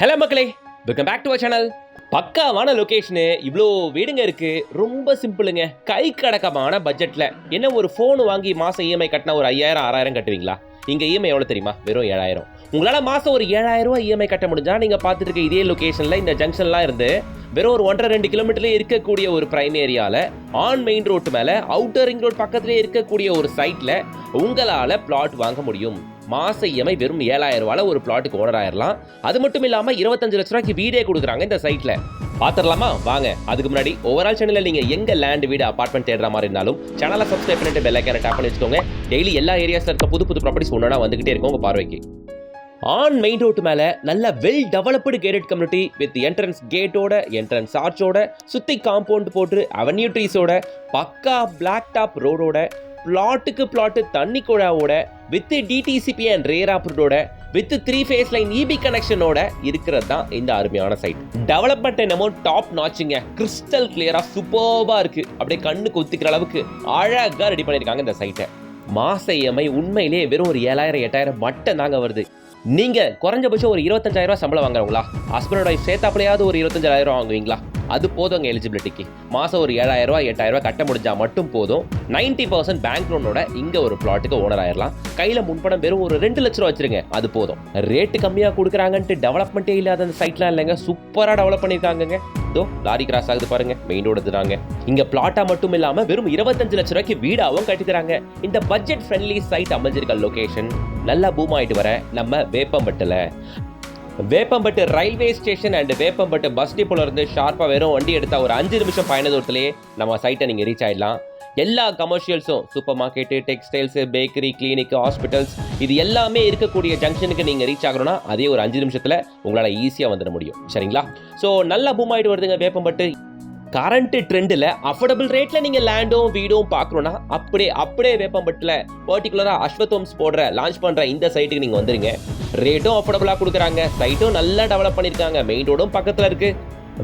Hello மக்களே, welcome back to our channel. பக்காவான location, இவ்வளோ வீடுங்க இருக்கு. ரொம்ப சிம்பிளுங்க, கை கடக்கமான பட்ஜெட்ல. என்ன ஒரு ஃபோன் வாங்கி மாசம் இஎம்ஐ கட்டினா ஒரு 5000 6000 கட்டுவீங்களா? இங்க இஎம்ஐ எவ்வளோ தெரியுமா? வெறும் 7000. உங்களால மாசம் ஒரு 7000 ரூபாய் இஎம்ஐ கட்ட முடிஞ்சா நீங்க பார்த்துட்டு இருக்க இதே லொகேஷன்ல இந்த ஜங்ஷன்லாம் இருந்து வெறும் ஒரு 1.5-2 கிலோமீட்டர்ல இருக்கக்கூடிய ஒரு பிரைம் ஏரியால ஆன் மெயின் ரோட் மேல அவுட்டர் ரிங் ரோட் பக்கத்திலே இருக்கக்கூடிய ஒரு சைட்ல உங்களால பிளாட் வாங்க முடியும். மாச இஎம்ஐ வெறும் 7000 ரூபாய் ஒரு பிளாட்டுக்கு ஓனர் ஆயிரலாம். அது மட்டும் இல்லாம 25 லட்ச ரூபாய்க்கு வீடே கொடுக்குறாங்க இந்த சைட்ல. பாத்துடலாமா? வாங்க. அதுக்கு முன்னாடி ஓவரால் சேனல்ல நீங்க எங்க லேண்ட், வீடு, அபார்ட்மெண்ட் தேடுற மாதிரி இருந்தாலும் சேனலை சப்ஸ்கிரைப் பண்ணிட்டு பெல் ஐகானை டேப் பண்ணி வச்சுக்கோங்க. டெய்லி எல்லா ஏரியாஸ்ல இருக்க புது புது ப்ராப்பர்ட்டிஸ் ஒன்றா வந்துகிட்டே இருக்கும் உங்க பார்வைக்கு. ஆன் மெயின் ரோட் மேல நல்ல well developed gated community with entrance கேட்டோட, என்ட்ரன்ஸ் ஆர்ச்சோட, சுத்தி காம்பவுண்ட் போட்டு அவென்யூ ட்ரீஸோட, பக்கா பிளாக் டாப் ரோடோட, பிளாட்டுக்கு பிளாட் தண்ணி குழாவோட, வித் டிடிசிபி அண்ட் ரேர் அப்ரூவோட, வித் 3 ஃபேஸ் லைன் இபி கனெக்ஷனோட இருக்கிறது தான் இந்த அருமையான சைட். டெவலப்மெண்ட் என்னமோ டாப் நாச்சுங்க. கிறிஸ்டல் கிளியரா சூப்பர்பா இருக்கு. அப்படியே கண்ணு கொத்திக்கிற அளவுக்கு அழகா ரெடி பண்ணிருக்காங்க இந்த சைட்டை. மாச இஎம்ஐ உண்மையிலேயே வெறும் ஒரு 7000 8000 மட்டும் தாங்க வருது. நீங்க குறைஞ்சபட்சம் ஒரு 25,000 ரூபாய் சம்பளம் வாங்குறவங்களா? ஹஸ்பண்டோட சேர்த்தாப்பலையாவது ஒரு 25,000 ரூபாய் வாங்குவீங்களா? அது போதுங்க எலிஜிபிலிட்டிக்கு. மாசம் ஒரு 7000 ரூபாய் 8000 ரூபாய் கட்ட முடிஞ்சா மட்டும் போதும். 90% பேங்க் லோனோட இங்க ஒரு பிளாட்டுக்கு ஓனர் ஆயிரலாம். கையில முன்பணம் வெறும் ஒரு 2 லட்ச ரூபா வச்சிருங்க, அது போதும். ரேட்டு கம்மியா கொடுக்குறாங்கன்ட்டு டெவலப்மெண்ட்டே இல்லாத அந்த சைட்லாம் இல்லைங்க, சூப்பரா டெவலப் பண்ணிருக்காங்க. இதோ லாரி கிராஸ் ஆகுது பாருங்க, மெயின் ரோடு இதுதாங்க. இங்க பிளாட்டா மட்டும் இல்லாம வெறும் 25 லட்ச ரூபாய்க்கு வீடாவும் கட்டி தராங்க. இந்த பட்ஜெட் ஃப்ரெண்ட்லி சைட் அமைஞ்சிருக்க லொகேஷன் நல்லா பூம் ஆயிட்டு வர நம்ம வேப்பம்பட்டுல. Veppampattu railway station and Veppampattu bus டிப்போல இருந்து ஷார்ப்பா வெறும் வண்டி எடுத்தா ஒரு 5 நிமிஷம் பயண தூரத்திலேயே நம்ம சைட்டை நீங்க ரீச் ஆயிடலாம். எல்லா கமர்ஷியல்ஸும், super market, textiles, bakery, clinic, hospitals, இது எல்லாமே இருக்கக்கூடிய ஜங்ஷனுக்கு நீங்க ரீச் ஆகணும்னா அதே ஒரு 5 நிமிஷத்துல உங்களால ஈஸியா வந்துட முடியும். சரிங்களா? ஸோ நல்லா பூம் ஆயிட்டு வருதுங்க வேப்பம்பட்டு. கரண்ட் ட்ரெண்டில் அஃபோர்டபுள் ரேட்ல நீங்க லேண்டும் வீடும் பார்க்கணும்னா அப்படியே வேப்பம்பட்டுல பர்டிகுலரா அஸ்வத்ஹோம்ஸ் லான்ச் பண்ற இந்த சைட்டுக்கு நீங்க வந்துருங்க. ரேட்டும் அஃபோர்டபுளா கொடுக்குறாங்க, சைட்டும் நல்லா டெவலப் பண்ணிருக்காங்க, மெயின் ரோடும் பக்கத்துல இருக்கு.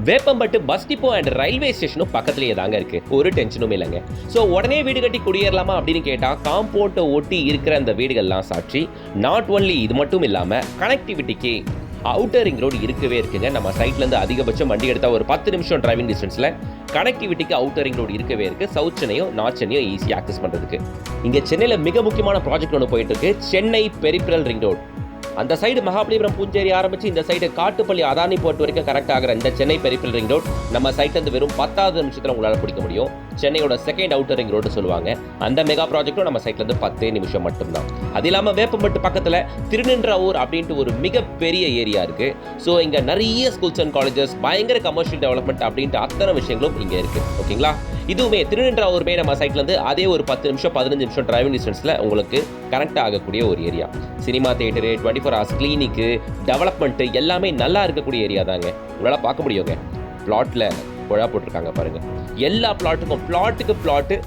Veppampattu bus depot and railway ஸ்டேஷனும் பக்கத்துலேயே தாங்க இருக்கு. ஒரு டென்ஷனும் இல்லைங்க. ஸோ உடனே வீடு கட்டி குடியேறலாமா அப்படின்னு கேட்டா காம்பவுண்டை ஒட்டி இருக்கிற அந்த வீடுகள்லாம் சாட்சி. நாட் ஒன்லி இது மட்டும் இல்லாம கனெக்டிவிட்டிக்கு அவுட்டர் ரிங் ரோடு இருக்கவே இருக்குங்க. நம்ம சைட்ல இருந்து அதிகபட்சம் வண்டி எடுத்தா ஒரு 10 நிமிஷம் டிரைவிங் டிஸ்டன்ஸ்ல கனெக்டிவிட்டிக்கு அவுட்டர் ரிங் ரோடு இருக்கவே இருக்கு. சவுத் சென்னையும் நார்த் சென்னையும் ஈஸியாக ஆக்சஸ் பண்றதுக்கு. இங்க சென்னையில மிக முக்கியமான ப்ராஜெக்ட் ஒன்று போயிட்டு இருக்கு, சென்னை பெரிஃபரல் ரிங் ரோடு. அந்த சைடு மகாபலிபுரம் பூஞ்சேரி ஆரம்பிச்சு இந்த சைடு காட்டுப்பள்ளி அதானி போர்ட் வரைக்கும் கனெக்ட் ஆகிற இந்த சென்னை பெரிஃபரல் ரிங் ரோட் நம்ம சைட்ல இருந்து வெறும் 10 நிமிஷத்துல உங்களால பிடிக்க முடியும். சென்னையோட செகண்ட் அவுட்டர் ரிங் ரோடு சொல்லுவாங்க. அந்த மெகா ப்ராஜெக்டும் நம்ம சைட்ல இருந்து 10 நிமிஷம் மட்டும்தான். அது இல்லாம வேப்பம்பட்டு பக்கத்துல திருநின்றவூர் அப்படின்ட்டு ஒரு மிகப்பெரிய ஏரியா இருக்கு. ஸோ இங்க நிறைய ஸ்கூல்ஸ் அண்ட் காலேஜஸ், பயங்கர கமர்ஷியல் டெவலப்மெண்ட் அப்படின்ட்டு அத்தனை விஷயங்களும் இங்க இருக்கு. ஓகேங்களா? இதுவுமே திருநின்றவூருமே நம்ம சைட்ல இருந்து அதே ஒரு 10 நிமிஷம் 15 நிமிஷம் டிரைவிங் டிஸ்டன்ஸ்ல உங்களுக்கு கனெக்ட் ஆகக்கூடிய ஒரு ஏரியா. சினிமா தியேட்டரு, 24 ஹவர்ஸ் கிளினிக்கு, டெவலப்மெண்ட் எல்லாமே நல்லா இருக்கக்கூடிய ஏரியா தாங்க. உங்களால் பார்க்க முடியுங்க. பிளாட்ல குழா போட்டிருக்காங்க பாருங்க. எல்லா பிளாட்டுக்கும் பிளாட்டுக்கு பிளாட்டு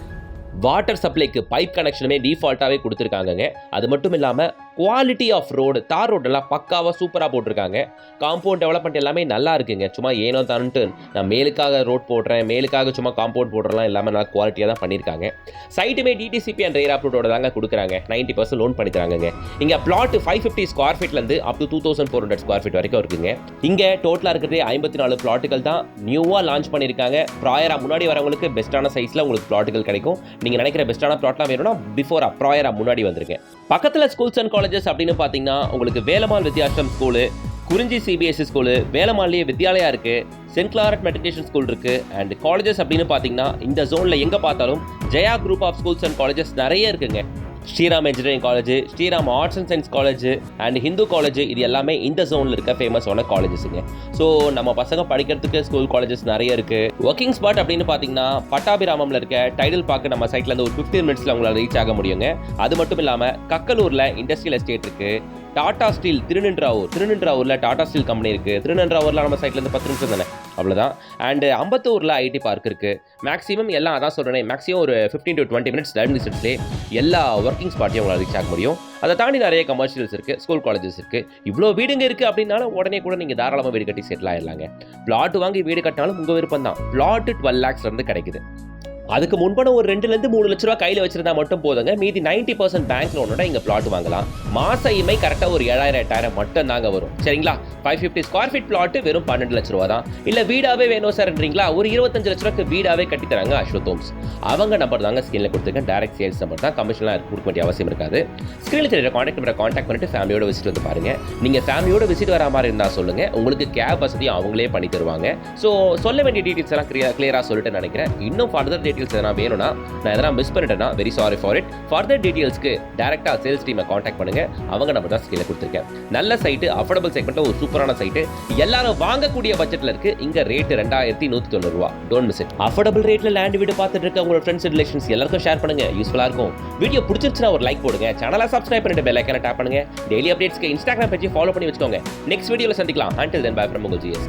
வாட்டர் சப்ளைக்கு பைப் கனெக்ஷனுமே டிஃபால்ட்டாகவே கொடுத்துருக்காங்க. அது மட்டும் இல்லாமல் குவாலிட்டி ஆஃப் ரோடு, தார் ரோடெல்லாம் பக்காவாக சூப்பராக போட்டிருக்காங்க. காம்பவுண்ட் டெவலப்மெண்ட் எல்லாமே நல்லா இருக்குங்க. சும்மா ஏனோ தான்ட்டு நான் மேலுக்காக ரோட் போடுறேன், மேலுக்காக சும்மா காம்பவுண்ட் போடுறலாம் எல்லாமே நல்லா குவாலிட்டியாக தான் பண்ணியிருக்காங்க. சைட்டுமே டிடிசிபி அண்ட் ரேர் அப்ரூவோட தாங்க கொடுக்குறாங்க. 90% லோன் பண்ணி தராங்க. இங்கே பிளாட் 550 ஸ்கொயர் ஃபீட்லேருந்து அப் டு 2400 ஸ்கொயர் ஃபீட் வரைக்கும் இருக்குங்க. இங்கே டோட்டலாக இருக்கிறதே 54 பிளாட்டுகள் தான் நியூவாக லான்ச் பண்ணியிருக்காங்க. ப்ராயரா முன்னாடி வரவங்களுக்கு பெஸ்ட்டான சைஸில் உங்களுக்கு பிளாட்டுகள் கிடைக்கும். நீங்கள் நினைக்கிற பெஸ்ட்டான ப்ளாட்லாம் வேணும்னா பிஃபோர் ப்ராயரா முன்னாடி வந்துருங்க. பக்கத்தில் ஸ்கூல்ஸ் அண்ட் காலேஜஸ் அப்படின்னு பார்த்தீங்கன்னா உங்களுக்கு Velammal Vidyashram school, Kurinji CBSE school, வேலம்மாள்லேயே வித்யாலயா இருக்கு, சென்ட் கிளாரட் மெட்ரிகுலேஷன் ஸ்கூல் இருக்கு. அண்ட் காலேஜஸ் அப்படின்னு பார்த்தீங்கன்னா இந்த ஜோன்ல எங்க பார்த்தாலும் Jaya group of schools and colleges நிறைய இருக்குங்க. Sriram engineering college, Sriram arts and science college and Hindu college, இது எல்லாமே இந்த ஜோனில் இருக்க ஃபேமஸான காலேஜஸுங்க. ஸோ நம்ம பசங்க படிக்கிறதுக்கு ஸ்கூல் காலேஜஸ் நிறைய இருக்கு. ஒர்க்கிங் ஸ்பாட் அப்படின்னு பார்த்தீங்கன்னா பட்டாபிராமம்ல இருக்க டைடல் பார்க் நம்ம சைட்ல இருந்து ஒரு 15 மினிட்ஸ்ல உங்களால் ரீச் ஆக முடியுங்க. அது மட்டும் இல்லாமல் கக்கலூர்ல இண்டஸ்ட்ரியல் எஸ்டேட் இருக்கு. டாடா ஸ்டீல் திருநின்றவூர்ல டாடா ஸ்டீல் கம்பெனி இருக்கு. திருநின்றவூர்ல நம்ம சைட்ல இருந்து 10 நிமிஷம் தானே, அவ்வளோதான். அண்ட் அம்பத்தூர்ல ஐடி பார்க் இருக்கு. மேக்ஸிமம் எல்லாம் அதான் சொல்றேன், மேக்ஸிமம் ஒரு 15 to 20 மினிட்ஸ் டிரைவிங் டிஸ்டன்ஸ்லேயே எல்லா ஒர்க்கிங் ஸ்பாட்டையும் உங்களால் ரீச் ஆக முடியும். அதை தாண்டி நிறைய கமர்ஷியல்ஸ் இருக்கு, ஸ்கூல் காலேஜஸ் இருக்கு. இவ்வளோ வீடுங்க இருக்கு அப்படின்னாலும் உடனே கூட நீங்க தாராளமாக வீடு கட்டி செட்டில் ஆயிடலாங்க. பிளாட் வாங்கி வீடு கட்டினாலும் உங்க விருப்பம் தான். பிளாட் 12 lakhs இருந்து கிடைக்குது. அதுக்கு முன்பான ஒரு 2-3 லட்ச ரூபா கையில் வச்சிருந்தா மட்டும் போதுங்க. மீதி 90% பேங்க் லோனோட இங்கே பிளாட் வாங்கலாம். மாச இஎம்ஐ கரெக்டாக ஒரு 7,000-8,000 மட்டும் தாங்க வரும். சரிங்களா? 550 ஸ்கொயர் ஃபீட் பிளாட் வெறும் 12 லட்ச ரூபா தான். இல்லை வீடாவே வேணும் சார்ன்றீங்களா? ஒரு 25 லட்ச ரூபாய்க்கு வீடாவே கட்டி தராங்க அஸ்வத் ஹோம்ஸ். அவங்க நம்பர் தாங்க ஸ்கிரீனில் கொடுத்துருக்கேன். டைரக்ட் சேல்ஸ் நம்பர் தான். கமிஷன்லாம் கொடுக்க வேண்டிய அவசியம் இருக்காது. ஸ்கிரீனில் தெரியுற கான்டாக்ட் நம்பரை கான்டாக்ட் பண்ணிட்டு ஃபேமிலியோட விசிட் வந்து பாருங்க. நீங்கள் ஃபேமிலியோட விசிட் வர மாதிரி இருந்தால் சொல்லுங்க. உங்களுக்கு கேப் வசதி அவங்களே பண்ணி தருவாங்க. ஸோ சொல்ல வேண்டிய டீட்டெயில்ஸ் எல்லாம் கிளியராக சொல்லிட்டு நினைக்கிறேன். இன்னும் ஃபர்தர் டீட்டெயில்ஸ் எதனா வேணும்னா, நான் எதனா மிஸ் பண்ணிட்டேன்னா very sorry for it. Further டீட்டெயில்ஸ்க்கு டேரக்டாக சேல்ஸ் டீமை கான்டாக்ட் பண்ணுங்க. அவங்க நம்பர் தான் ஸ்கிரீனில் கொடுத்துருக்கேன். நல்ல சைட்டு, அஃபோர்டபுள் செக்மெண்ட்ல ஒரு சூப்பரான சைட்டு, எல்லாரும் வாங்கக்கூடிய பட்ஜெட்ல இருக்கு. இங்க ரேட் 2190 ரூபா. Don't miss it. அஃபோர்டபுள் ரேட்ல லேண்ட் வீடு பார்த்துட்டு இருக்க உங்களோட ஃப்ரெண்ட்ஸ் அண்ட் ரிலேஷன்ஸ் எல்லாருக்கும் ஷேர் பண்ணுங்க. யூஸ்ஃபுல்லா இருக்கும். வீடியோ பிடிச்சிருச்சுன்னா ஒரு லைக் போடுங்க. சேனலை சப்ஸ்கிரைப் பண்ணிட்டு பெல் ஐகானை டேப் பண்ணுங்க. டெய்லி அப்டேட்ஸ்க்கு இன்ஸ்டாகிராம் பேஜை ஃபாலோ பண்ணி வச்சுக்கோங்க. நெக்ஸ்ட் வீடியோல சந்திக்கலாம். Until then, bye from Mugul GS.